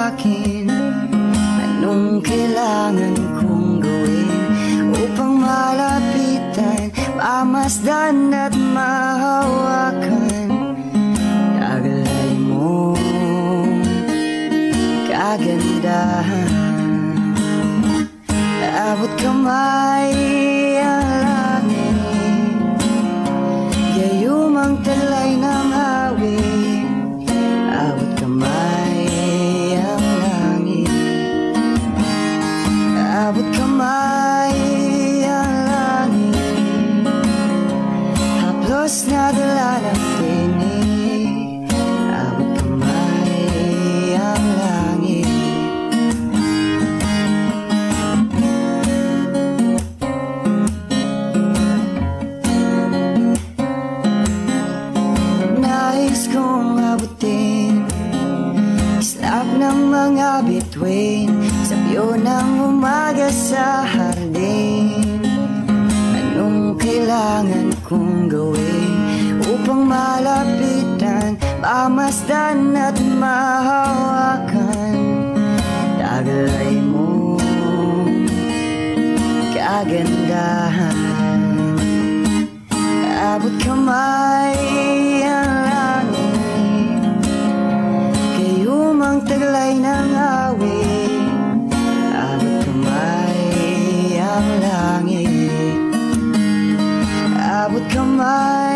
akin, anong kailangan kong gawin upang malapitan, mamasdan at mahawakan kagalay mo, kagandahan. Abot kamay ang langit, gayumang talay ng hawig. Abot kamay ang langit, abot kamay ang langit, haplos na dala ng tinig. Abot kamay ang langit. Nais kong abutin islap ng mga bituin, sabyo ng umaga sa hardin. Anong kailangan kong gawin upang malapitan, mamasdan at mahawakan kagalay mo, kagandahan. Abot kamay ang langit, gayumang taglay ng awit. Abot kamay ang langit, abot kamay